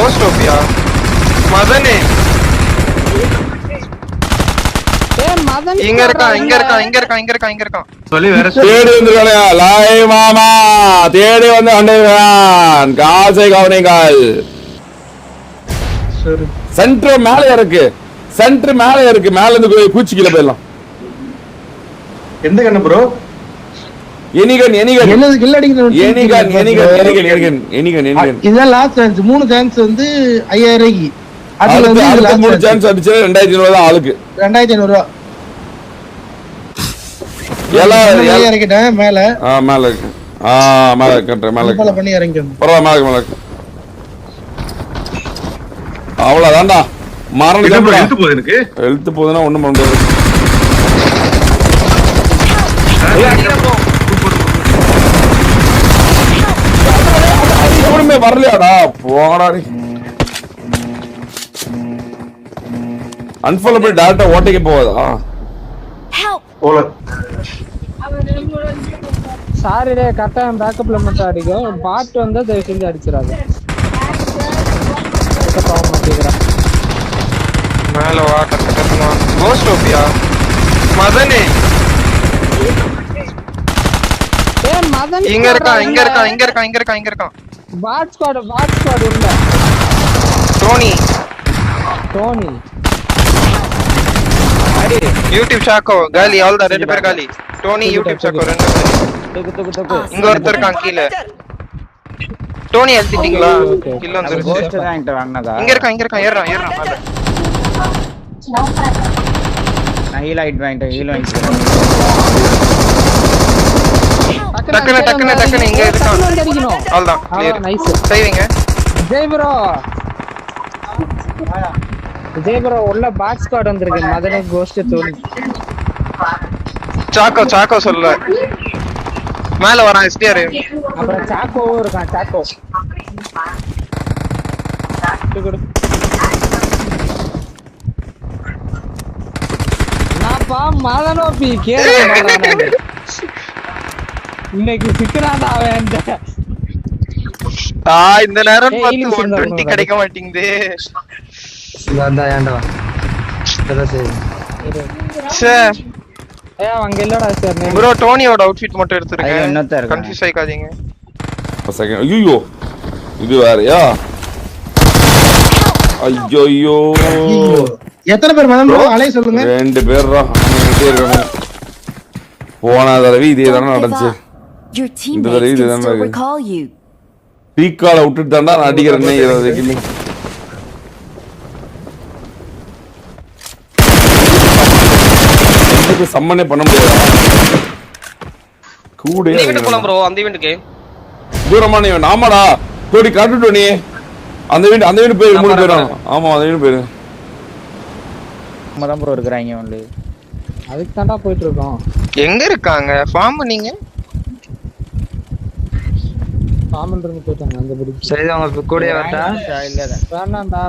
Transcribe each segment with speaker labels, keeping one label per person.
Speaker 1: Cost ஓபியா மதனே இங்க இருக்கான்
Speaker 2: சொல்லி வேற
Speaker 3: தேடி வந்துருக்கானயா லாய் மாமா தேடி வந்து அண்டைவான் காசை கவனிங்கள் சென்டர் மேல இருக்கு மேல இருந்து கூச்சி கீழே போயிடலாம்
Speaker 2: எந்த கண்ணு ப்ரோ
Speaker 3: எனிகன்
Speaker 4: என்னது கில் அடிக்கிறது இதான் லாஸ்ட் சான்ஸ் 3 சான்ஸ் வந்து 5000 அதுல வந்து
Speaker 3: அடுத்த 3 சான்ஸ் அடிச்சா 2500 தான் ஆளுக்கு
Speaker 4: 2500 ரூபாய்
Speaker 3: எல்லாம்
Speaker 4: இறக்கிட்டேன் மேல
Speaker 3: மேல இருக்கு மேல கட்டற மேல
Speaker 4: ஃபாலோ பண்ணி இறங்கிக்கணும்
Speaker 3: பரவா மேல அவ்வளவுதான்டா மரணம் எழுத்து போகுதுன்னா ஒண்ணும் பண்ண முடியாது வரலையாடா போடா அன்ஃபாலோ பண்ணி டைரக்டா ஓட்டிக்கு போவதா
Speaker 5: சாரி டே கரெக்டா பேக்கப்ல மட்டும் அடிக்கும் பாட் வந்தா தயவு செஞ்சு அடிச்சிராது பாவ மாட்டேங்கறா
Speaker 1: மேல வா கட்டமா கோஸ்ட் ஓபியா மதனே
Speaker 5: மதன்
Speaker 1: இங்க இருக்கான்
Speaker 5: பாட் ஸ்குவாட் உள்ள டோனி
Speaker 1: அடி யூடியூப் ஷாக்கோ காலி ஆல் த ரெண்டு பேர் காலி டோனி யூடியூப் ஷாக்கோ ரெண்டு பேர் இங்க ஒருத்தர் இருக்கான் கீழ டோனி அழுத்திட்டீங்களா கில்ல வந்துருச்சு
Speaker 6: கோஸ்ட் ரேங்க்ட்ட வாங்குனதா
Speaker 1: இங்க இருக்கான் ஏறறான் மேல
Speaker 6: நான் ஹீல் வாங்கிட்டேன்
Speaker 1: டக்குனு இங்க இருக்கான் அவ்வளவுதான் கிளியர்
Speaker 5: நைஸ்
Speaker 1: செய்வீங்க
Speaker 5: விஜய் ப்ரோ உள்ள பாட் ஸ்குவாட் வந்திருக்கு மதன கோஸ்ட் தோனி
Speaker 1: சாக்கோ சொல்ல மேல வரான் எஸ்டிஆர்
Speaker 5: அப்புறம் சாக்கோவும் இருக்கான் சாக்கோ நான்ப்பா மதனோபி கேட்க இன்னைக்கு சிக்கனாடா அவன்
Speaker 1: இந்த நேரம் 120 கிடைக்க மாட்டேங்குது
Speaker 4: ஏன்டா
Speaker 5: அங்க இல்லடா சார்
Speaker 1: ப்ரோ டோனியோட அவுட்ஃபிட் மட்டும் எடுத்துருக்கேன் கன்ஃபியூஸ் ஆயிக்காதீங்க
Speaker 3: ஐயோ இது வேறயா ஐயோ
Speaker 4: எத்தனை பேர் மதன் ப்ரோ அலை சொல்லுங்க
Speaker 3: 2 பேர்ரா இருக்காங்க போன தடவை இதே தான நடந்துச்சு இந்த தடவை இதே தான நடக்குது பீக்கால விட்டுட்டு தான்டா நான் அடிக்கிறேன்னே இதுக்கு சம்மனே பண்ண முடியாது கூட
Speaker 1: ஈவென்ட் போலாம் ப்ரோ அந்த ஈவென்ட்க்கு
Speaker 3: தூரமான ஈவென்ட் ஆமாடா தோடி காட்டுடோ நீ அந்த ஈவென்ட் போய் 3 பேர் ஆமா அந்த ஈவென்ட் போய்
Speaker 6: மதம் ப்ரோ இருக்கறாங்க only
Speaker 5: அதுக்கு தான்டா போயிட்டு இருக்கோம்
Speaker 1: எங்க இருக்காங்க ஃபார்ம் பண்ணீங்க
Speaker 5: ஃபார்ம்ல இருந்து போய்ட்டாங்க அந்த பிரிட்ஜ்
Speaker 4: சரி அவங்க கூடயே வரட்டா
Speaker 5: இல்ல வேணாம்டா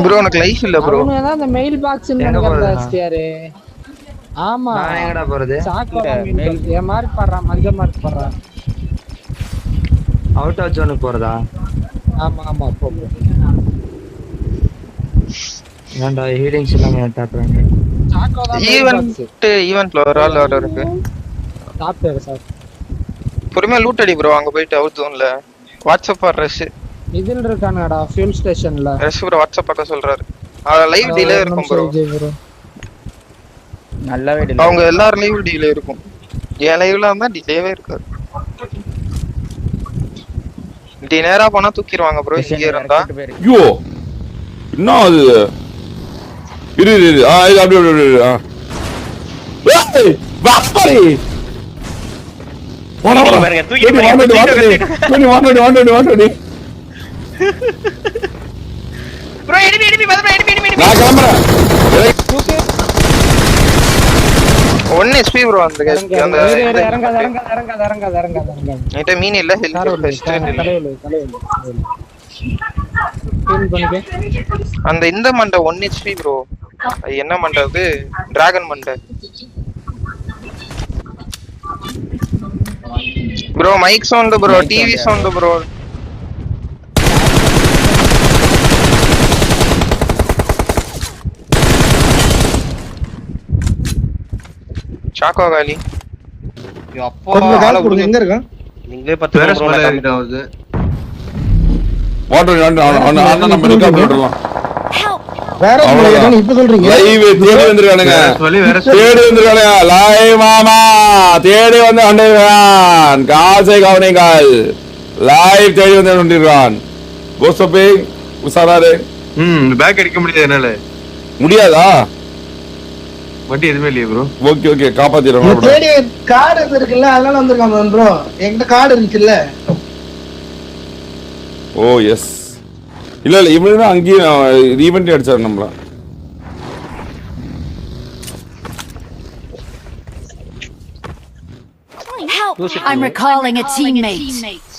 Speaker 1: ப்ரோ எனக்கு லைஃப் இல்ல ப்ரோ
Speaker 5: அவனுங்க தான் அந்த மெயில் பாக்ஸ் நினைக்கிறதா எஸ்டிஆர் ஆமா
Speaker 4: நான் எங்கடா போறது
Speaker 5: சாக்கோ ஏ மார்க் பண்றான் மஞ்ச மார்க் பண்றான்
Speaker 4: அவுட் ஆஃப் ஜோன் போறதா
Speaker 5: ஆமா போ
Speaker 4: ஏன்டா ஹீலிங்ஸ் எல்லாம் டாப்றாங்க
Speaker 5: சாக்கோ தான்
Speaker 1: ஈவென்ட்ல ஒரு ஆள் இருக்கு
Speaker 5: டாப் பேர் சார்
Speaker 1: பொறுமையா லூட் அடி ப்ரோ அங்க போயிட்டு அவுட் ஜோன்ல வாட்ஸ்அப் ரஷ்
Speaker 5: இதில் இருக்கானடா ஃபியூல் ஸ்டேஷன்ல
Speaker 1: ரஷ் ப்ரோ வாட்ஸ்அப் பார்க்க சொல்றாரு லைவ் டிலே இருக்கும் ப்ரோ
Speaker 6: நல்லாவே டிலே
Speaker 1: அவங்க எல்லாரும் லைவ் டிலே இருக்கும் ஏன் லைவ்ல இருந்தா டிலேவே இருக்காது டி நேரா போனா தூக்கிடுவாங்க ப்ரோ இங்க இருந்தா
Speaker 3: ஐயோ என்ன அது இரு இது அப்படியே ஏய் வாப்பரி
Speaker 1: பாருங்க தூக்கி
Speaker 3: வாண்டடி
Speaker 1: ப்ரோ எனிமி
Speaker 3: நான் கிளம்பறேன்
Speaker 1: 1 HP ப்ரோ அந்த
Speaker 5: இறங்காத
Speaker 1: நீட்ட மீன் இல்ல ஹெல்த் ஃபர்ஸ்ட் அந்த இந்த மண்டை 1 HP ப்ரோ அது என்ன மண்டை அது டிராகன் மண்டை bro mic sound bro TV sound bro ஷாக்கோ காலி.
Speaker 7: அப்போ
Speaker 4: கொஞ்சம்
Speaker 7: ஆள
Speaker 4: காசு கொடுங்க,
Speaker 7: விடுங்க.
Speaker 4: எங்க இருக்கான்?
Speaker 7: நீங்களே 10
Speaker 2: வேற
Speaker 7: bro
Speaker 2: ஸ்மெல்
Speaker 7: நான்
Speaker 2: ஆயிட்டு ஆகுது.
Speaker 3: வாட்டர் அண்ணன் நம்ம ரெக்கார்ட் பண்ணலாம்.
Speaker 4: வேற
Speaker 3: அவ்வளவுதான்.
Speaker 4: என்ன இப்ப சொல்றீங்க?
Speaker 3: லைவ் தேடி வந்திருக்கானுங்க.
Speaker 2: வேற ஸ்மெல் வேற
Speaker 3: தேடி வந்திருக்கானுங்க. லைவ் மாமா தேடி வந்து அண்டைவான். காசை கவனிங்கள். லைவ் தேடி வந்து கொண்டிருக்கான். கோசப்பே உசாராரு.
Speaker 2: பேக் அடிக்க முடியாது என்னால.
Speaker 3: முடியாதா?
Speaker 2: வண்டி எதுவுமே இல்லையே ப்ரோ.
Speaker 3: Okay okay காப்பாத்திடுறோம்.
Speaker 4: தேடி கார்டு இருக்குல்ல, அதனால வந்திருக்கான் ப்ரோ. என்கிட்ட கார்டு இருந்துச்சுல்ல.
Speaker 3: ஓ எஸ். இல்ல இல்ல இவனு தான் அங்கேயும் ஈவெண்ட் அடிச்சாரு நம்மள.
Speaker 8: Help! I'm recalling a teammate.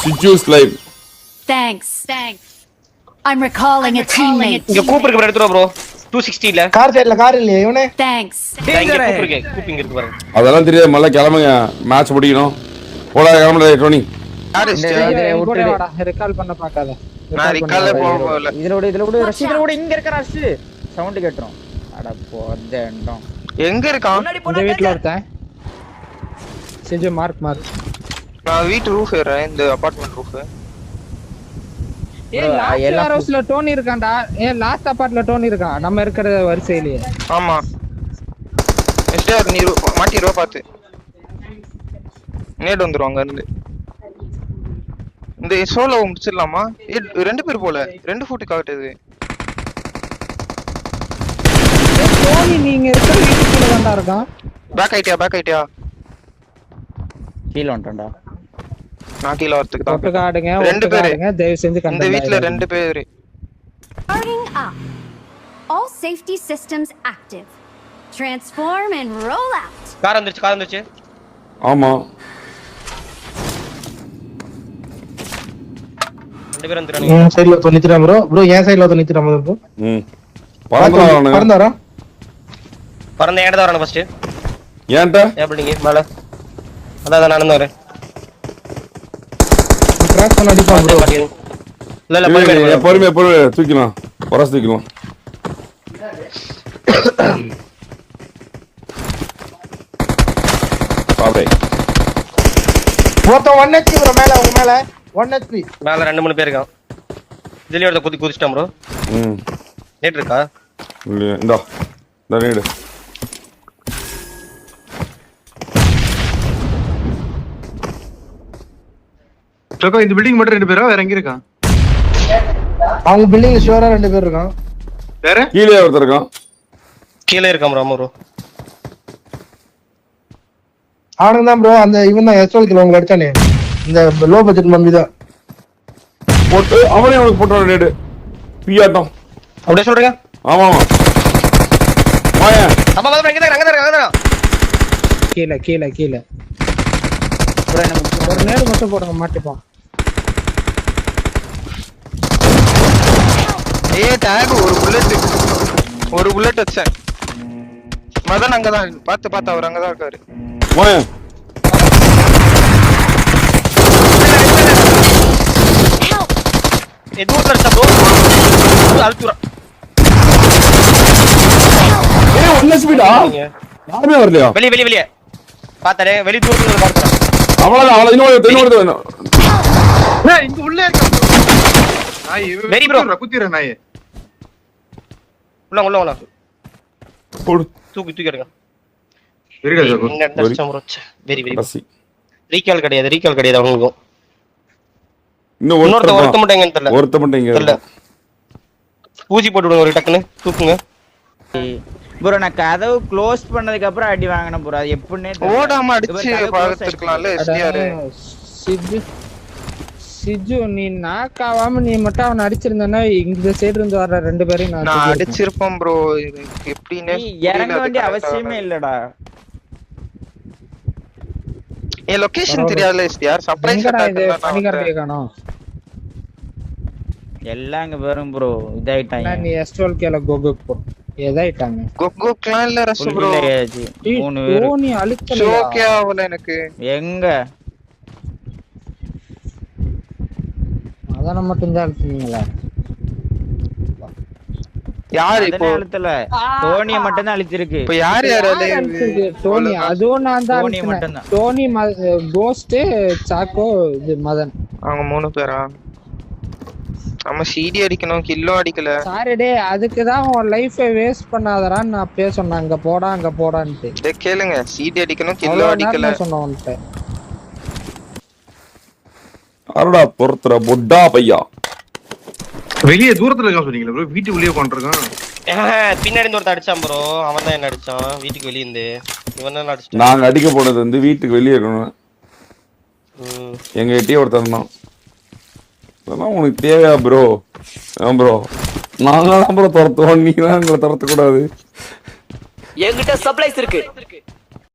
Speaker 3: சிச்சூஸ் live.
Speaker 8: Thanks. I'm recalling a teammate.
Speaker 7: இங்க கூப் இருக்கு எடுத்துறோம் ப்ரோ. 260 ல.
Speaker 4: கார் சைடுல கார் இல்லையே இவனே.
Speaker 8: Thanks.
Speaker 7: இங்க கூப் இருக்கு. கூப் இங்க இருக்கு பாருங்க.
Speaker 3: அதெல்லாம் தெரியாது. மல்ல கிளம்புங்க. மேட்ச் முடிக்கணும். போடா கிளம்புடா டோனி.
Speaker 1: யாரு
Speaker 5: கூட வாடா, ரெக்கால் பண்ண பார்க்காத.
Speaker 1: நான் ரிகால்ல போகல.
Speaker 6: இதுல கூட ரஷீதல கூட இங்க இருக்க ரஷ் சவுண்ட் கேட்றோம். அட போதேண்டோம்.
Speaker 1: எங்க இருக்கான்?
Speaker 5: இந்த வீட்ல ஒருத்தன். செஞ்சு மார்க்.
Speaker 1: நான் வீட்டு ரூஃப் ஏறேன், இந்த அபார்ட்மெண்ட் ரூஃப்.
Speaker 5: எல்லா ஹவுஸ்ல டோனி இருக்கான்டா. லாஸ்ட் அபார்ட்ல டோனி இருக்கான். நம்ம இருக்கிற வரிசையிலேயே.
Speaker 1: ஆமா. எஸ்டிஆர் நீ மாட்டிரோ பாத்து. நேட் வந்துருவாங்க இருந்து. இந்த சோலோ முடிச்சிடலாமா? ரெண்டு பேர் போல. 2 ஃபுட் காட்டுது.
Speaker 5: டோனி நீங்க இருக்கிற வீட்டுக்குள்ள தான்டா இருக்கான்.
Speaker 1: பேக் ஆயிட்டியா?
Speaker 6: கீழ வந்துட்டா.
Speaker 1: நான் கீழ வரதுக்கு தான்.
Speaker 5: ஒட்டுக்க ஆடுங்க.
Speaker 1: 2 பேர்.
Speaker 5: தயவு செஞ்சு
Speaker 1: இந்த வீட்ல 2 பேர்.
Speaker 8: Starting up. All safety systems active. Transform and roll out.
Speaker 7: Car வந்துருச்சு.
Speaker 3: ஆமா.
Speaker 7: 2 பேர் வந்துறானுங்க.
Speaker 4: சைடுல நித்துறான் ப்ரோ. என் சைடுல நித்துறான் ப்ரோ. பறந்தாரா?
Speaker 7: பறந்த ஏன்டா வரானே ஃபர்ஸ்ட்.
Speaker 3: ஏன்டா?
Speaker 7: எப்படிங்க மேல? அதான் நடந்து வரேன்.
Speaker 4: கிராஸ் பண்ண அடிப்பான் ப்ரோ.
Speaker 7: இல்ல
Speaker 3: பொறுமையா தூக்கலாம். பரஸ் தூக்கலாம். பாபே.
Speaker 4: மொத்தம் 1 HP ப்ரோ மேல உங்க மேல 1 HP.
Speaker 7: மேல 2-3 பேர் இருக்கான். இதுலயே ஒருத்த குதிச்சிட்டான் ப்ரோ. நேட் இருக்கா?
Speaker 3: இல்ல இந்தா. நேடு.
Speaker 2: சோகோ இந்த பில்டிங் மட்டும் 2 பேரா வேற எங்க இருக்கான்?
Speaker 4: அவங்க பில்டிங்ல ஷூரா 2 பேர் இருக்கான்.
Speaker 2: வேற
Speaker 3: கீழே ஒருத்தர் இருக்கான்.
Speaker 7: கீழே இருக்கான் ப்ரோ.
Speaker 4: அவனுக்கு தான் ப்ரோ அந்த இவன் தான் எஸ்எல் கிலோ உங்களை அடிச்சானே. இந்த லோ பட்ஜெட் மம்மி தான்.
Speaker 3: போட்டு அவனே அவனுக்கு போட்டான் நேடு. பியாட்டம்.
Speaker 7: அப்படியே சொல்றீங்க?
Speaker 3: ஆமா. வாயா.
Speaker 7: அம்மா வந்து எங்க இருக்காங்க?
Speaker 5: கீழே. ஒரு நேடு மட்டும் போடுங்க மாட்டிப்போம்.
Speaker 1: டேக் ஒரு புல்லட் வச்சேன். மதன் அங்கதான் பாத்து அவர் அங்கதான் இருக்காரு.
Speaker 3: வாயா.
Speaker 7: எதுவும் அடிச்சா ப்ரோ. அழுத்துறா.
Speaker 3: ஒன்ன ஸ்பீடா? யாருமே வரலையா?
Speaker 7: வெளிய. பாத்தறே வெளிய தூரத்துல பாத்துறா.
Speaker 3: அவ்வளவுதான் இன்னொரு வேணும்.
Speaker 2: இங்க உள்ளே இருக்கான் நாய்.
Speaker 7: வெரி ப்ரோ
Speaker 2: குத்திர நாய்.
Speaker 7: உள்ள.
Speaker 3: போடு.
Speaker 7: தூக்கி எடுங்க.
Speaker 2: வெரிடா ஜோகோ.
Speaker 7: இந்த டஸ்ட் ப்ரோ. வெரி
Speaker 3: பசி.
Speaker 7: ரீகால் கிடையாது அவங்களுக்கு.
Speaker 3: இன்னும்
Speaker 7: ஒருத்த மட்டும் எங்கன்னு தெரியல.
Speaker 3: ஒருத்த மட்டும் எங்க தெரியல.
Speaker 7: பூஜி போட்டு விடுங்க ஒரு டக்குன்னு தூக்குங்க.
Speaker 6: ப்ரோ நான் கதவு க்ளோஸ் பண்ணதுக்கு அப்புறம் அடி வாங்கணும் ப்ரோ. அது எப்படினே
Speaker 1: ஓடாம அடிச்சு பாத்துக்கலாம்ல எஸ்டிஆர்.
Speaker 5: சிஜு நீ நாக் ஆகாம நீ மட்டும் அவன் அடிச்சிருந்தானா இந்த சைடு இருந்து வர 2 பேரையும்
Speaker 1: நான் அடிச்சிருப்பேன் ப்ரோ. எப்படினே
Speaker 6: இறங்க வேண்டிய அவசியமே இல்லடா.
Speaker 1: ஏ லொகேஷன் தெரியாதுல எஸ்டிஆர். சர்ப்ரைஸ்
Speaker 5: பனிகார்டே காணோம்.
Speaker 6: எல்லாம் இங்க வரும் ப்ரோ. இதாயிட்டாங்க.
Speaker 5: நீ S12 கேல கோகோ போ. ஏதாயிட்டாங்க.
Speaker 1: கோகோக்லாம் இல்ல ரஷ் ப்ரோ.
Speaker 6: 3 பேர்.
Speaker 5: நீ அழுத்தல.
Speaker 1: ஷோக்கே ஆவல எனக்கு.
Speaker 6: எங்க?
Speaker 5: அதான மட்டும் தான் அழுத்துனீங்களா?
Speaker 1: யாரு இப்போ
Speaker 6: அழுத்தல டோனியை மட்டும் தான் அழிச்சிருக்கு.
Speaker 1: இப்போ யார்
Speaker 5: டோனி அதுவும் நான் தான்
Speaker 6: டோனி
Speaker 5: அடிச்சேன்.
Speaker 6: மட்டும்தான்.
Speaker 5: டோனி கோஸ்ட் சாக்கோ இது மதன்.
Speaker 1: அவங்க 3 பேரா? நம்ம சிடி அடிக்கணும், கில்லும் அடிக்கல.
Speaker 5: சாரி டே, அதுக்கு தான் உன் லைஃபை வேஸ்ட் பண்ணாதடான்னு நான் அப்பயே சொன்னேன். அங்க போடான்ட்டு
Speaker 1: டேய் கேளுங்க, சிடி அடிக்கணும், கில்லும் அடிக்கல.
Speaker 5: சொன்னேன் உன்கிட்ட.
Speaker 3: அருடா பொறுத்துற பொட்டா பையா.
Speaker 2: வெளியே தூரத்துல இருக்கா சொன்னீங்களா ப்ரோ? வீட்டு உள்ளே உட்காந்துருக்கான்.
Speaker 7: பின்னாடி இருந்து ஒருத்தன் அடிச்சான் ப்ரோ. அவன் தான் என்ன அடிச்சான் வீட்டுக்கு வெளிய இருந்து. இவன் தான் அடிச்சான்.
Speaker 3: நாங்க அடிக்க போனது வந்து வீட்டுக்கு வெளியே இருக்கணும். எங்க கிட்டே ஒருத்தர் தான். அதெல்லாம் உனக்கு தேவையா ப்ரோ? ப்ரோ நாங்க தான் ப்ரோ துரத்துவோம், நீ தான் எங்களை துரத்தக்கூடாது.
Speaker 9: என்கிட்ட சப்ளைஸ் இருக்கு.